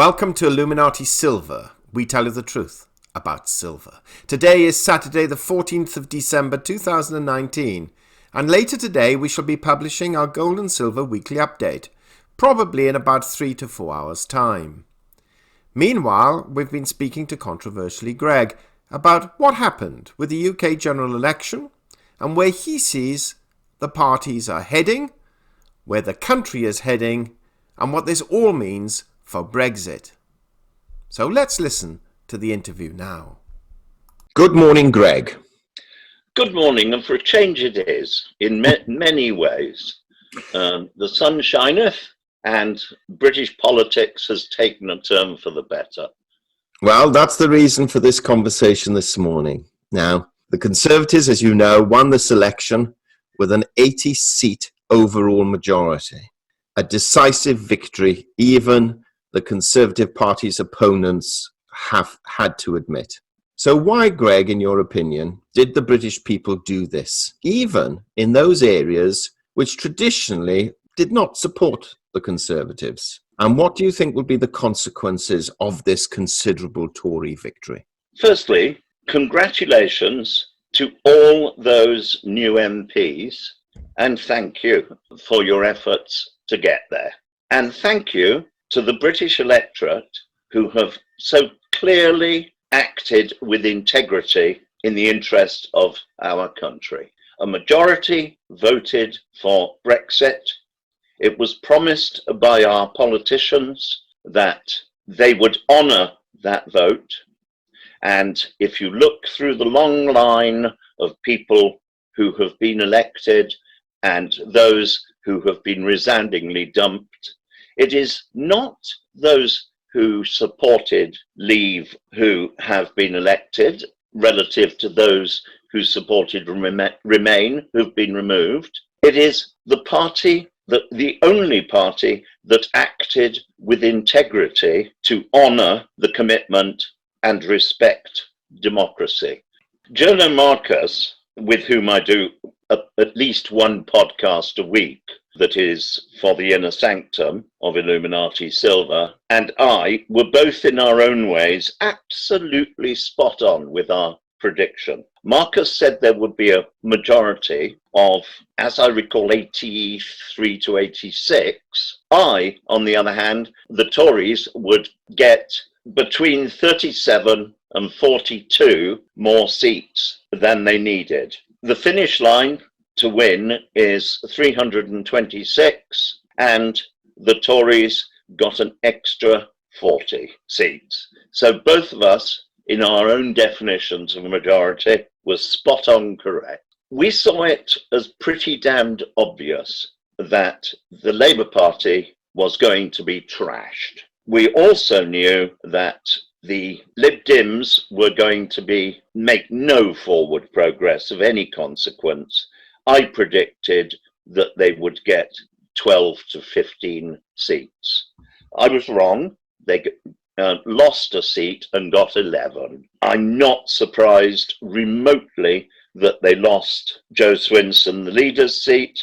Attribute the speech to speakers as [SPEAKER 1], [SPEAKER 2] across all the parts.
[SPEAKER 1] Welcome to Illuminati Silver. We tell you the truth about silver. Today is Saturday the 14th of December 2019, and later today we shall be publishing our gold and silver weekly update, probably in about 3 to 4 hours' time. Meanwhile, we've been speaking to controversially Greg about what happened with the UK general election and where he sees the parties are heading, where the country is heading, and what this all means for Brexit. So let's listen to the interview now. Good morning, Greg.
[SPEAKER 2] Good morning, and for a change it is, in many ways. The sun shineth, and British politics has taken a turn for the better.
[SPEAKER 1] Well, that's the reason for this conversation this morning. Now, the Conservatives, as you know, won this election with an 80-seat overall majority. A decisive victory, even the Conservative Party's opponents have had to admit. So why, Greg, in your opinion, did the British people do this, even in those areas which traditionally did not support the Conservatives? And what do you think will be the consequences of this considerable Tory victory?
[SPEAKER 2] Firstly, congratulations to all those new MPs, and thank you for your efforts to get there. And thank you to the British electorate who have so clearly acted with integrity in the interest of our country. A majority voted for Brexit. It was promised by our politicians that they would honour that vote. And if you look through the long line of people who have been elected and those who have been resoundingly dumped, it is not those who supported Leave who have been elected relative to those who supported Remain who've been removed. It is the only party that acted with integrity to honour the commitment and respect democracy. Jono Marcus, with whom I do at least one podcast a week that is for the inner sanctum of Illuminati Silver, and I were both in our own ways absolutely spot on with our prediction. Marcus said there would be a majority of, as I recall, 83 to 86. I, on the other hand, the Tories would get between 37 and 42 more seats than they needed. The finish line to win is 326, and the Tories got an extra 40 seats. So both of us, in our own definitions of a majority, were spot on correct. We saw it as pretty damned obvious that the Labour Party was going to be trashed. We also knew that the Lib Dems were going to make no forward progress of any consequence. I predicted that they would get 12 to 15 seats. I was wrong. They lost a seat and got 11. I'm not surprised remotely that they lost Jo Swinson, the leader's seat,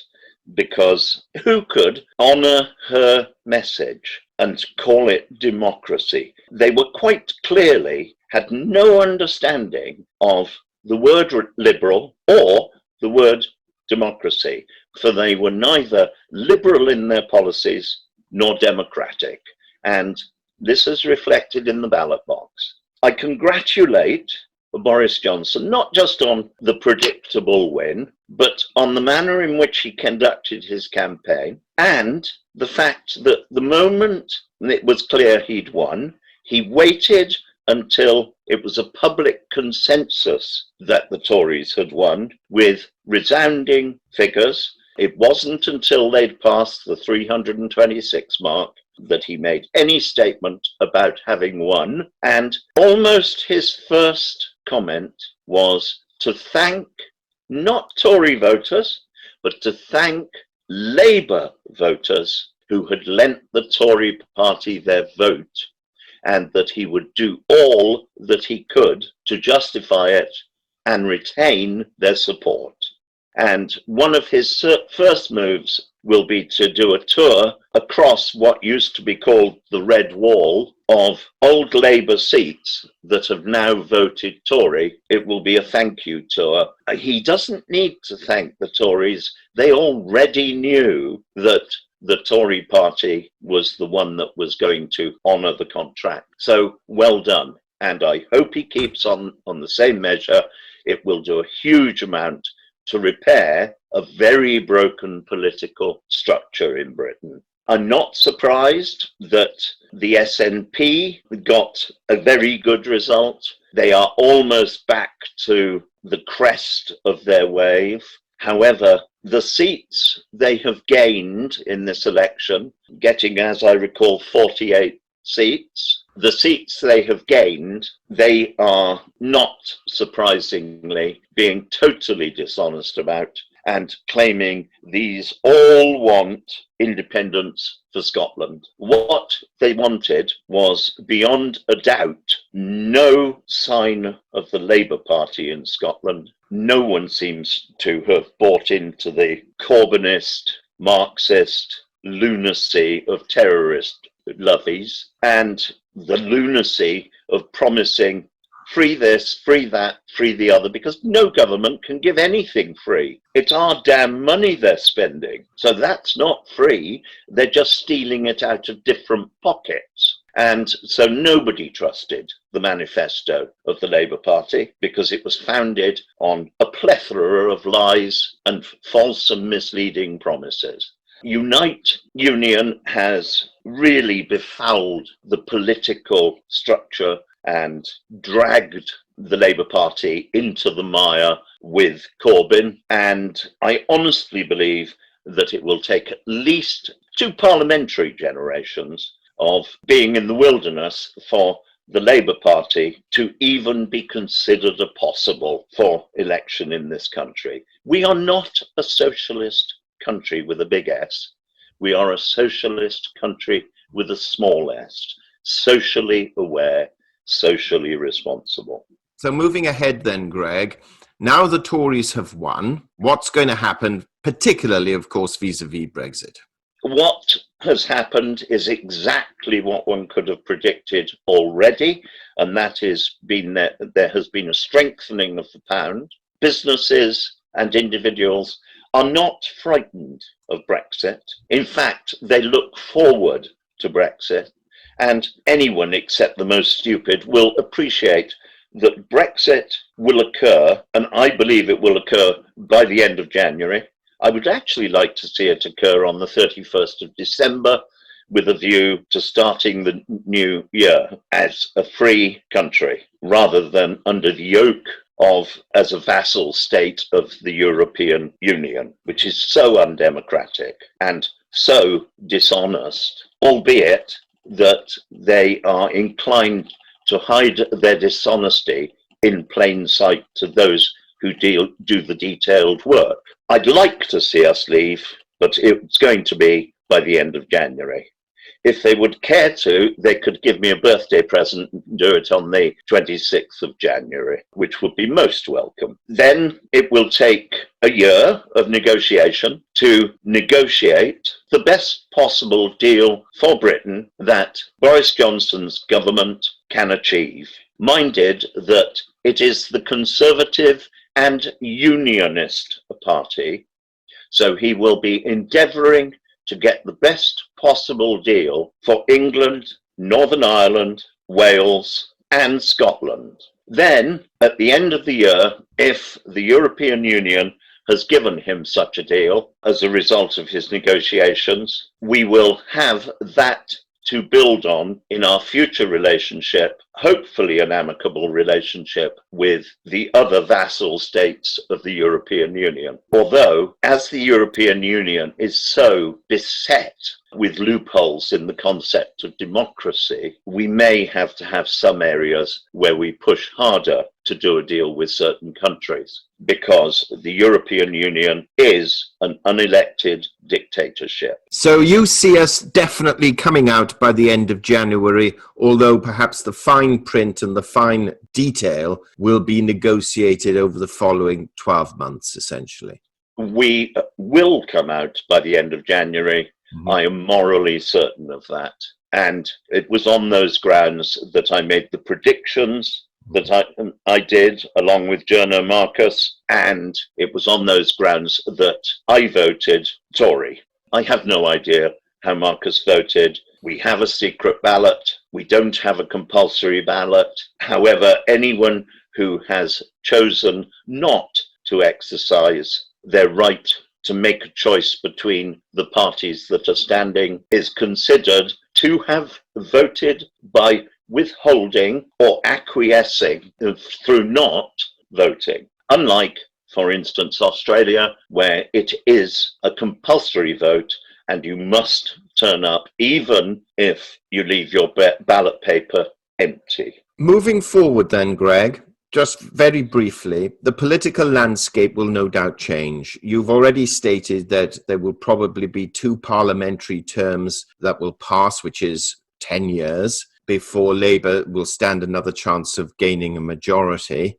[SPEAKER 2] because who could honour her message and call it democracy? They were quite clearly had no understanding of the word liberal or the word democracy, for they were neither liberal in their policies nor democratic. And this is reflected in the ballot box. I congratulate Boris Johnson, not just on the predictable win, but on the manner in which he conducted his campaign, and the fact that the moment it was clear he'd won, he waited until it was a public consensus that the Tories had won with resounding figures. It wasn't until they'd passed the 326 mark that he made any statement about having won. And almost his first comment was to thank not Tory voters, but to thank Labour voters who had lent the Tory party their vote, and that he would do all that he could to justify it and retain their support. And one of his first moves will be to do a tour across what used to be called the Red Wall of old Labour seats that have now voted Tory. It will be a thank you tour. He doesn't need to thank the Tories. They already knew that the Tory party was the one that was going to honour the contract. So well done. And I hope he keeps on the same measure. It will do a huge amount to repair a very broken political structure in Britain. I'm not surprised that the SNP got a very good result. They are almost back to the crest of their wave. However, the seats they have gained in this election, getting, as I recall, 48 seats, the seats they have gained, they are not surprisingly being totally dishonest about and claiming these all want independence for Scotland. What they wanted was, beyond a doubt, no sign of the Labour Party in Scotland. No one seems to have bought into the Corbynist, Marxist lunacy of terrorist lovies and the lunacy of promising free this, free that, free the other, because no government can give anything free. It's our damn money they're spending. So that's not free. They're just stealing it out of different pockets. And so nobody trusted the manifesto of the Labour Party because it was founded on a plethora of lies and false and misleading promises. Unite Union has really befouled the political structure and dragged the Labour Party into the mire with Corbyn. And I honestly believe that it will take at least 2 parliamentary generations of being in the wilderness for the Labour Party to even be considered a possible for election in this country. We are not a socialist country with a big S. We are a socialist country with a small s, socially aware, socially responsible.
[SPEAKER 1] So moving ahead then, Greg, now the Tories have won, what's going to happen, particularly, of course, vis-a-vis Brexit?
[SPEAKER 2] What has happened is exactly what one could have predicted already, and that is there has been a strengthening of the pound. Businesses and individuals are not frightened of Brexit. In fact, they look forward to Brexit, and anyone except the most stupid will appreciate that Brexit will occur, and I believe it will occur by the end of January. I would actually like to see it occur on the 31st of December with a view to starting the new year as a free country rather than under the yoke of as a vassal state of the European Union, which is so undemocratic and so dishonest, albeit that they are inclined to hide their dishonesty in plain sight to those who do the detailed work. I'd like to see us leave, but it's going to be by the end of January. If they would care to, they could give me a birthday present and do it on the 26th of January, which would be most welcome. Then it will take a year of negotiation to negotiate the best possible deal for Britain that Boris Johnson's government can achieve, minded that it is the Conservative and Unionist party, so he will be endeavouring to get the best possible deal for England, Northern Ireland, Wales, and Scotland. Then, at the end of the year, if the European Union has given him such a deal as a result of his negotiations, we will have that to build on in our future relationship, hopefully an amicable relationship with the other vassal states of the European Union. Although, as the European Union is so beset with loopholes in the concept of democracy, we may have to have some areas where we push harder to do a deal with certain countries, because the European Union is an unelected dictatorship.
[SPEAKER 1] So you see us definitely coming out by the end of January, although perhaps the fine print and the fine detail will be negotiated over the following 12 months, essentially.
[SPEAKER 2] We will come out by the end of January.
[SPEAKER 1] Mhm.
[SPEAKER 2] I am morally certain of that. And it was on those grounds that I made the predictions that I did, along with Journo Marcus, and it was on those grounds that I voted Tory. I have no idea how Marcus voted. We have a secret ballot. We don't have a compulsory ballot. However, anyone who has chosen not to exercise their right to make a choice between the parties that are standing is considered to have voted by withholding or acquiescing through not voting. Unlike, for instance, Australia, where it is a compulsory vote and you must turn up even if you leave your ballot paper empty.
[SPEAKER 1] Moving forward then, Greg, just very briefly, the political landscape will no doubt change. You've already stated that there will probably be 2 parliamentary terms that will pass, which is 10 years, before Labour will stand another chance of gaining a majority.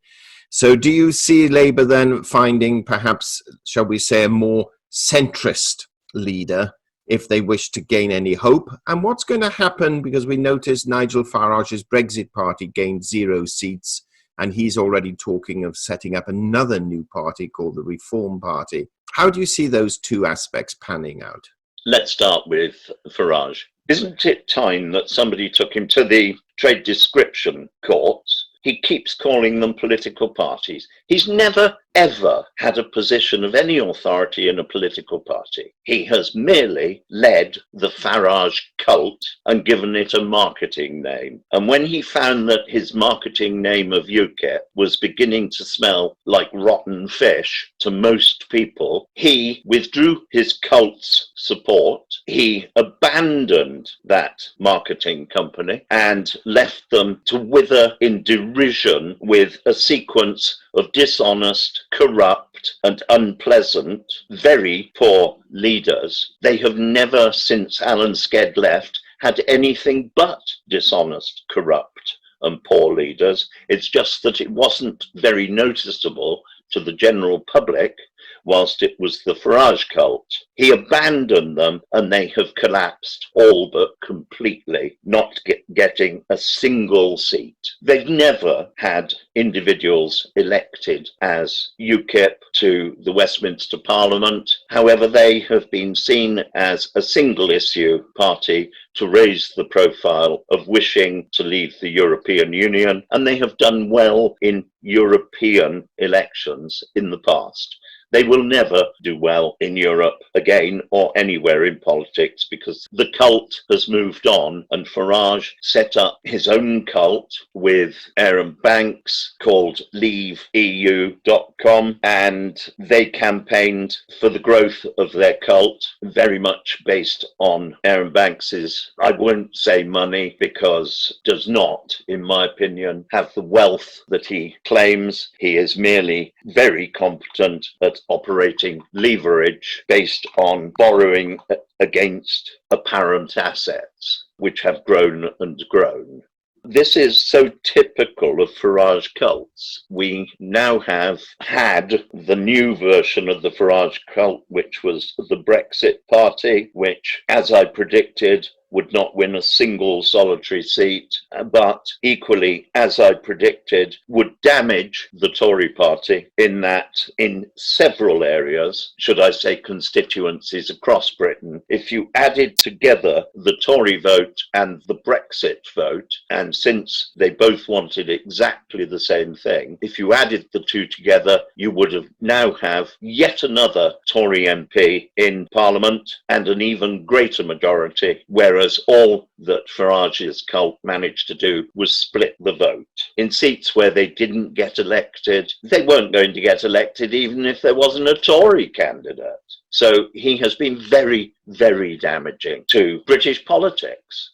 [SPEAKER 1] So do you see Labour then finding perhaps, shall we say, a more centrist leader if they wish to gain any hope? And what's going to happen, because we noticed Nigel Farage's Brexit party gained 0 seats, and he's already talking of setting up another new party called the Reform Party. How do you see those 2 aspects panning out?
[SPEAKER 2] Let's start with Farage. Isn't it time that somebody took him to the trade description courts? He keeps calling them political parties. He's never, ever had a position of any authority in a political party. He has merely led the Farage cult and given it a marketing name. And when he found that his marketing name of UKIP was beginning to smell like rotten fish to most people, he withdrew his cult's support. He abandoned that marketing company and left them to wither in derision with a sequence of dishonest, corrupt, and unpleasant, very poor leaders. They have never, since Alan Sked left, had anything but dishonest, corrupt, and poor leaders. It's just that it wasn't very noticeable to the general public whilst it was the Farage cult. He abandoned them and they have collapsed all but completely, not getting a single seat. They've never had individuals elected as UKIP to the Westminster Parliament. However, they have been seen as a single issue party to raise the profile of wishing to leave the European Union, and they have done well in European elections in the past. They will never do well in Europe again or anywhere in politics because the cult has moved on, and Farage set up his own cult with Aaron Banks called LeaveEU.com, and they campaigned for the growth of their cult, very much based on Aaron Banks's, I won't say money because does not, in my opinion, have the wealth that he claims. He is merely very competent at operating leverage based on borrowing against apparent assets, which have grown and grown. This is so typical of Farage cults. We now have had the new version of the Farage cult, which was the Brexit Party, which, as I predicted, would not win a single solitary seat, but equally, as I predicted, would damage the Tory party in that in several areas, should I say constituencies across Britain, if you added together the Tory vote and the Brexit vote, and since they both wanted exactly the same thing, if you added the 2 together, you would have now have yet another Tory MP in Parliament and an even greater majority, whereas all that Farage's cult managed to do was split the vote. In seats where they didn't get elected, they weren't going to get elected even if there wasn't a Tory candidate. So he has been very, very damaging to British politics,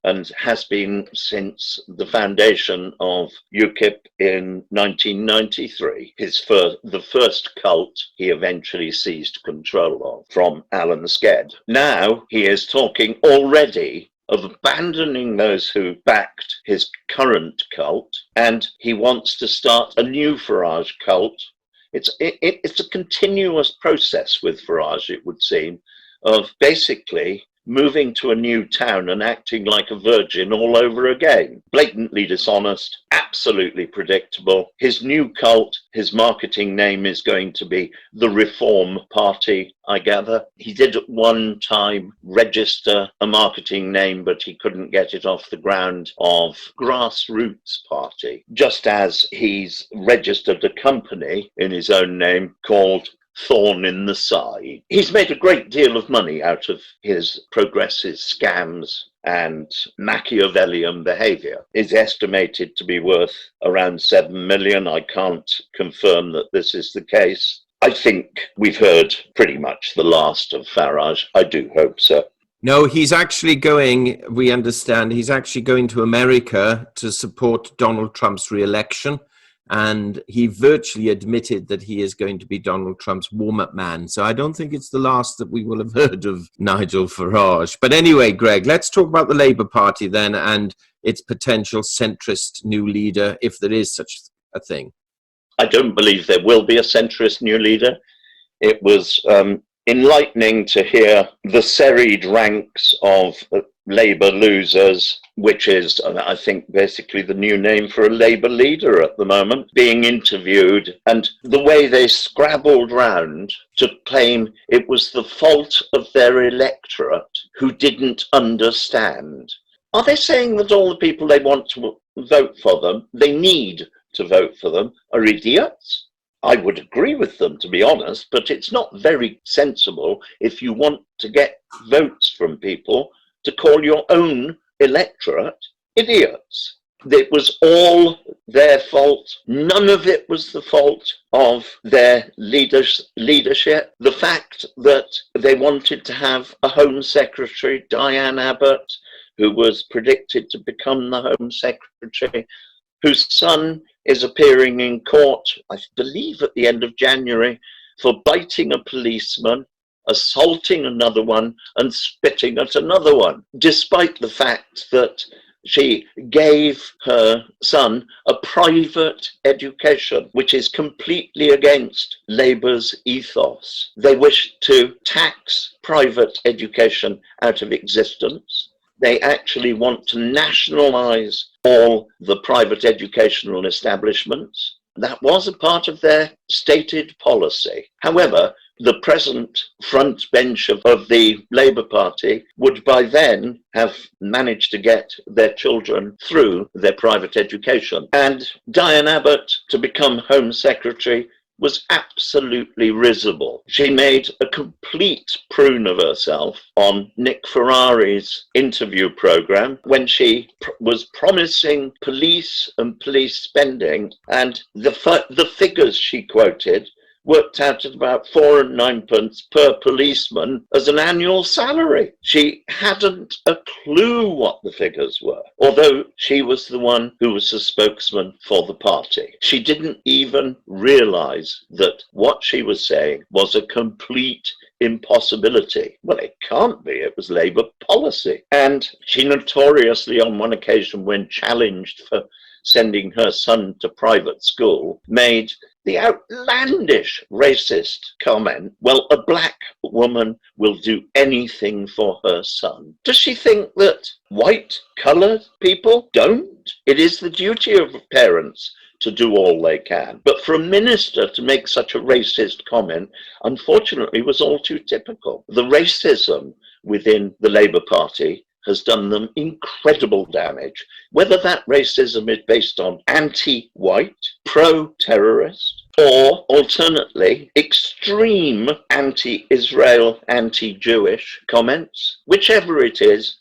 [SPEAKER 2] and has been since the foundation of UKIP in 1993. The first cult he eventually seized control of from Alan Sked. Now he is talking already of abandoning those who backed his current cult, and he wants to start a new Farage cult It's a continuous process with Farage, it would seem, of basically moving to a new town and acting like a virgin all over again. Blatantly dishonest, absolutely predictable. His new cult, his marketing name is going to be the Reform Party, I gather. He did at one time register a marketing name, but he couldn't get it off the ground of Grassroots Party, just as he's registered a company in his own name called Thorn in the Side. He's made a great deal of money out of his progressive scams and Machiavellian behavior. Is estimated to be worth around 7 million. I can't confirm that this is the case. I think we've heard pretty much the last of Farage. I do hope so.
[SPEAKER 1] No, he's actually going, we understand, he's actually going to America to support Donald Trump's re-election. And he virtually admitted that he is going to be Donald Trump's warm-up man. So I don't think it's the last that we will have heard of Nigel Farage. But anyway, Greg, let's talk about the Labour Party then and its potential centrist new leader, if there is such a thing.
[SPEAKER 2] I don't believe there will be a centrist new leader. It was enlightening to hear the serried ranks of Labour losers, which is, I think, basically the new name for a Labour leader at the moment, being interviewed, and the way they scrabbled round to claim it was the fault of their electorate who didn't understand. Are they saying that all the people they want to vote for them, they need to vote for them, are idiots? I would agree with them, to be honest, but it's not very sensible if you want to get votes from people to call your own electorate idiots. It was all their fault. None of it was the fault of their leadership. The fact that they wanted to have a Home Secretary, Diane Abbott, who was predicted to become the Home Secretary, whose son is appearing in court, I believe at the end of January, for biting a policeman, assaulting another one, and spitting at another one, despite the fact that she gave her son a private education, which is completely against Labour's ethos. They wish to tax private education out of existence. They actually want to nationalise all the private educational establishments. That was a part of their stated policy. However, the present front bench of the Labour Party would by then have managed to get their children through their private education. And Diane Abbott, to become Home Secretary, was absolutely risible. She made a complete prune of herself on Nick Ferrari's interview programme when she was promising police and police spending, and the figures she quoted worked out at about 4 and 9pence per policeman as an annual salary. She hadn't a clue what the figures were, although she was the one who was the spokesman for the party. She didn't even realise that what she was saying was a complete impossibility. Well, it can't be. It was Labour policy. And she notoriously, on one occasion when challenged for sending her son to private school, made the outlandish racist comment, well, a black woman will do anything for her son. Does she think that white, coloured people don't? It is the duty of parents to do all they can. But for a minister to make such a racist comment, unfortunately, was all too typical. The racism within the Labour Party has done them incredible damage, whether that racism is based on anti-white, pro-terrorist, or alternately, extreme anti-Israel, anti-Jewish comments. Whichever it is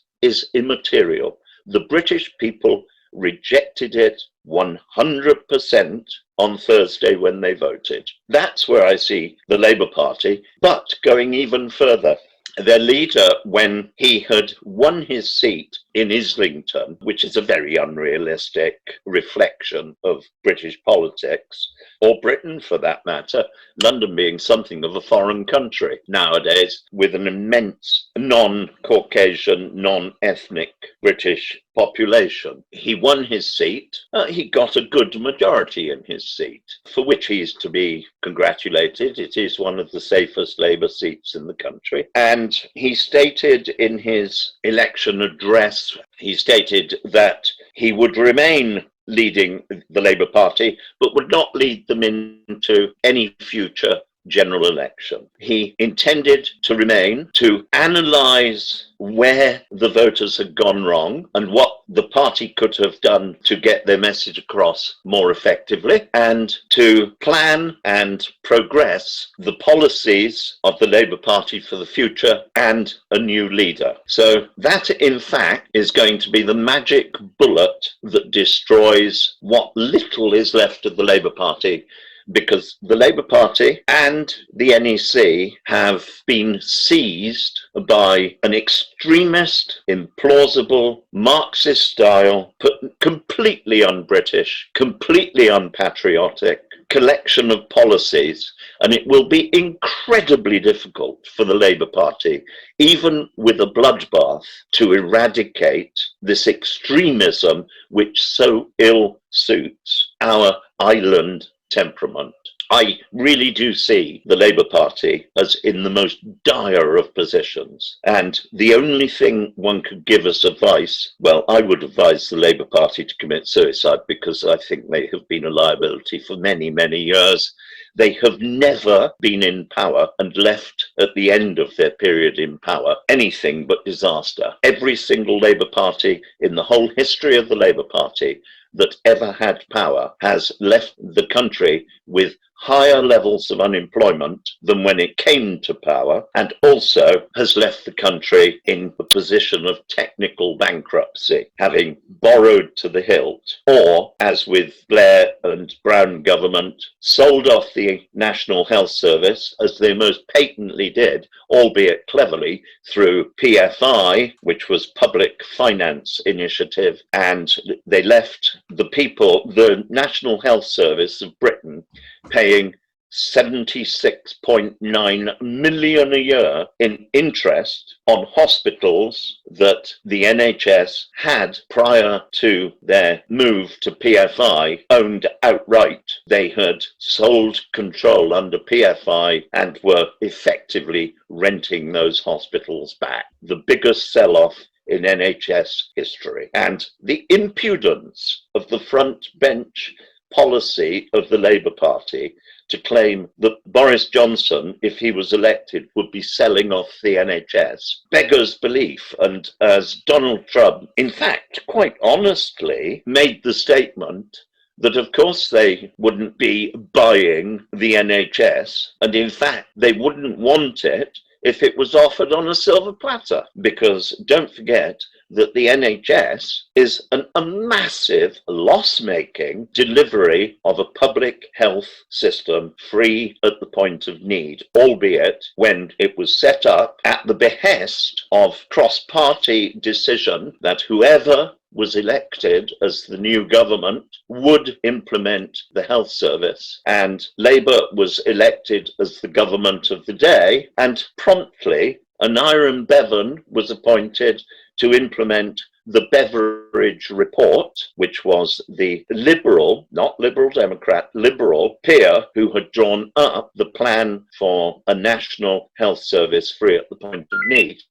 [SPEAKER 2] immaterial. The British people rejected it 100% on Thursday when they voted. That's where I see the Labour Party, but going even further, their leader, when he had won his seat in Islington, which is a very unrealistic reflection of British politics, or Britain for that matter, London being something of a foreign country nowadays, with an immense non-Caucasian, non-ethnic British population. He won his seat. He got a good majority in his seat, for which he is to be congratulated. It is one of the safest Labour seats in the country. And he stated in his election address, he stated that he would remain leading the Labour Party, but would not lead them into any future general election. He intended to remain to analyse where the voters had gone wrong and what the party could have done to get their message across more effectively, and to plan and progress the policies of the Labour Party for the future and a new leader. So that, in fact, is going to be the magic bullet that destroys what little is left of the Labour Party, because the Labour Party and the NEC have been seized by an extremist, implausible, Marxist-style, completely un-British, completely unpatriotic collection of policies, and it will be incredibly difficult for the Labour Party, even with a bloodbath, to eradicate this extremism which so ill suits our island temperament. I really do see the Labour Party as in the most dire of positions. And the only thing one could give as advice, well, I would advise the Labour Party to commit suicide, because I think they have been a liability for many, many years. They have never been in power and left at the end of their period in power anything but disaster. Every single Labour Party in the whole history of the Labour Party that ever had power has left the country with higher levels of unemployment than when it came to power, and also has left the country in a position of technical bankruptcy, having borrowed to the hilt, or, as with Blair and Brown government, sold off the National Health Service, as they most patently did, albeit cleverly, through PFI, which was Public Finance Initiative, and they left the people, the National Health Service of Britain, paying 76.9 million a year in interest on hospitals that the NHS had, prior to their move to PFI, owned outright. They had sold control under PFI and were effectively renting those hospitals back. The biggest sell-off in NHS history. And the impudence of the front bench policy of the Labour Party to claim that Boris Johnson, if he was elected, would be selling off the NHS beggars belief. And as Donald Trump, in fact, quite honestly, made the statement that of course they wouldn't be buying the NHS, and in fact they wouldn't want it if it was offered on a silver platter, because don't forget that the NHS is a massive loss-making delivery of a public health system free at the point of need, albeit when it was set up at the behest of cross-party decision that whoever was elected as the new government would implement the health service, and Labour was elected as the government of the day, and promptly Aneurin Bevan was appointed to implement the Beveridge Report, which was the Liberal, not Liberal Democrat, Liberal peer who had drawn up the plan for a national health service free at the point of need.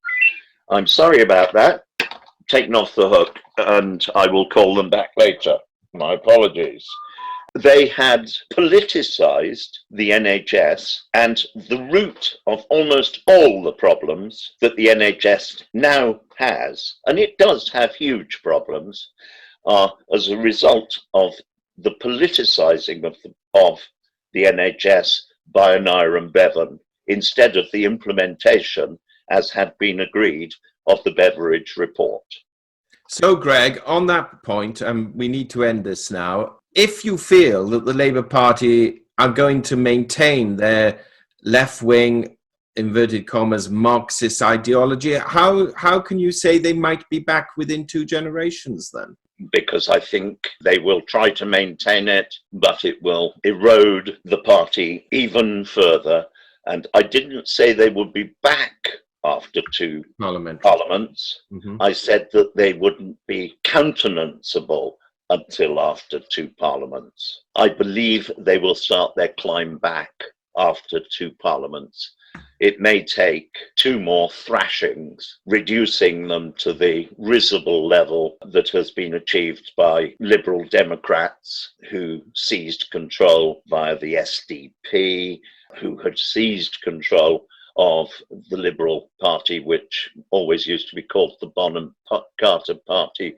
[SPEAKER 2] I'm sorry about that. Taken off the hook, and I will call them back later. My apologies. They had politicized the NHS, and the root of almost all the problems that the NHS now has, and it does have huge problems, are as a result of the politicizing of the NHS by Aneurin Bevan, instead of the implementation, as had been agreed, of the Beveridge Report.
[SPEAKER 1] So, Greg, on that point, we need to end this now. If you feel that the Labour Party are going to maintain their left-wing inverted commas, Marxist ideology. How can you say they might be back within 2 generations then?
[SPEAKER 2] Because I think they will try to maintain it, but it will erode the party even further. And I didn't say they would be back after 2 parliaments. I said that they wouldn't be countenanceable until after 2 parliaments. I believe they will start their climb back after 2 parliaments. It may take 2 more thrashings, reducing them to the risible level that has been achieved by Liberal Democrats who seized control via the SDP, who had seized control of the Liberal Party, which always used to be called the Bonham-Carter Party,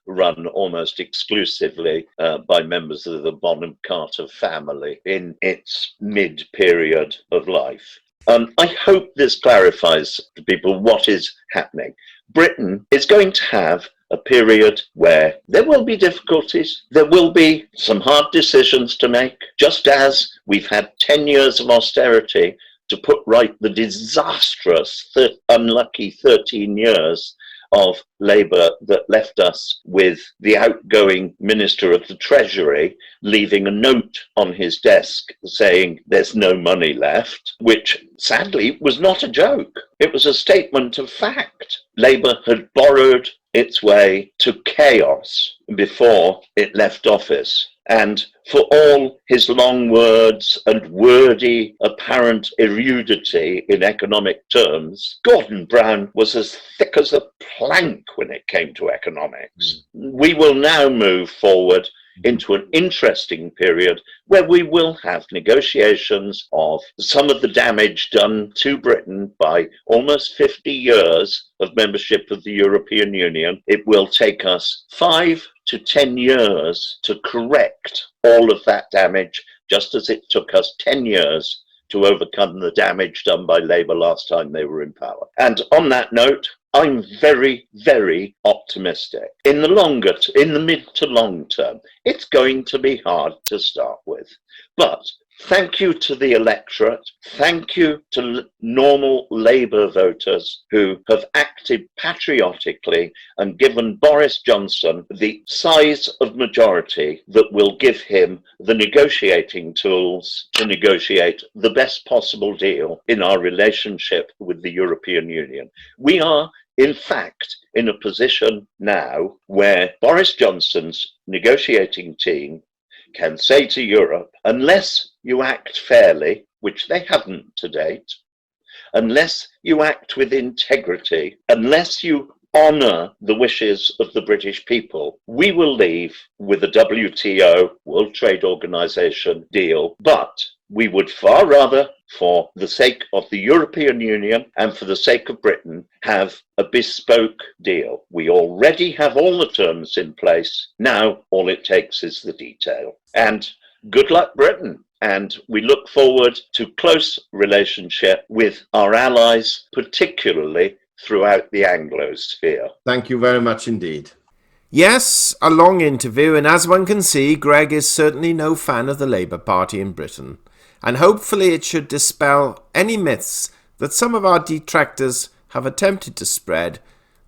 [SPEAKER 2] run almost exclusively by members of the Bonham-Carter family in its mid-period of life. I hope this clarifies to people what is happening. Britain is going to have a period where there will be difficulties, there will be some hard decisions to make, just as we've had 10 years of austerity to put right the disastrous, unlucky 13 years of Labour that left us with the outgoing Minister of the Treasury leaving a note on his desk saying there's no money left, which sadly was not a joke. It was a statement of fact. Labour had borrowed its way to chaos before it left office. And for all his long words and wordy apparent erudity in economic terms, Gordon Brown was as thick as a plank when it came to economics. We will now move forward into an interesting period where we will have negotiations of some of the damage done to Britain by almost 50 years of membership of the European Union. It will take us 5 to 10 years to correct all of that damage, just as it took us 10 years to overcome the damage done by Labour last time they were in power. And on that note, I'm very, very optimistic. In the mid to long term, it's going to be hard to start with. But thank you to the electorate. Thank you to normal Labour voters who have acted patriotically and given Boris Johnson the size of majority that will give him the negotiating tools to negotiate the best possible deal in our relationship with the European Union. We are, in fact, in a position now where Boris Johnson's negotiating team can say to Europe, unless you act fairly, which they haven't to date, unless you act with integrity, unless you honour the wishes of the British people, we will leave with a WTO, World Trade Organization deal, but we would far rather, for the sake of the European Union and for the sake of Britain, have a bespoke deal. We already have all the terms in place. Now all it takes is the detail. And good luck, Britain. And we look forward to close relationship with our allies, particularly throughout the Anglosphere.
[SPEAKER 1] Thank you very much indeed. Yes, a long interview, and as one can see, Greg is certainly no fan of the Labour Party in Britain. And hopefully it should dispel any myths that some of our detractors have attempted to spread,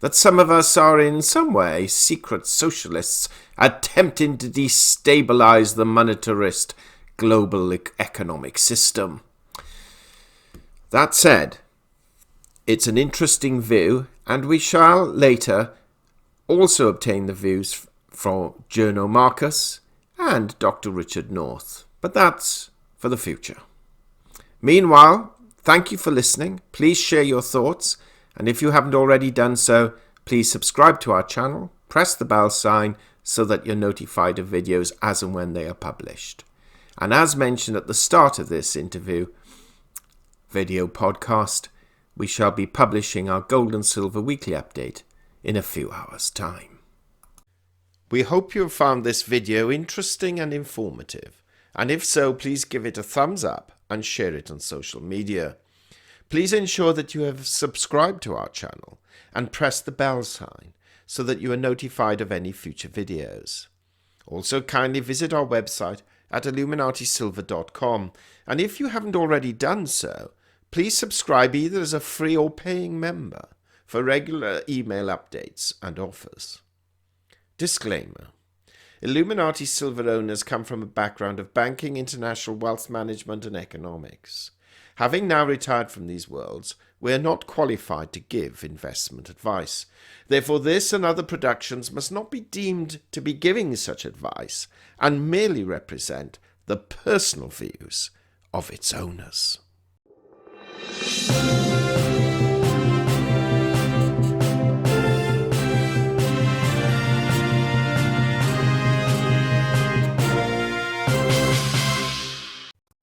[SPEAKER 1] that some of us are in some way secret socialists attempting to destabilise the monetarist global economic system. That said, it's an interesting view, and we shall later also obtain the views from Journo Marcus and Dr. Richard North. But that's for the future. Meanwhile, thank you for listening. Please share your thoughts, and if you haven't already done so, please subscribe to our channel, press the bell sign so that you're notified of videos as and when they are published. And as mentioned at the start of this video podcast, we shall be publishing our Gold and Silver Weekly Update in a few hours' time. We hope you have found this video interesting and informative. And if so, please give it a thumbs up and share it on social media. Please ensure that you have subscribed to our channel and press the bell sign so that you are notified of any future videos. Also, kindly visit our website at illuminatisilver.com, and if you haven't already done so, Please subscribe either as a free or paying member for regular email updates and offers. Disclaimer. Illuminati silver owners come from a background of banking, international wealth management and economics. Having now retired from these worlds, we are not qualified to give investment advice. Therefore, this and other productions must not be deemed to be giving such advice and merely represent the personal views of its owners.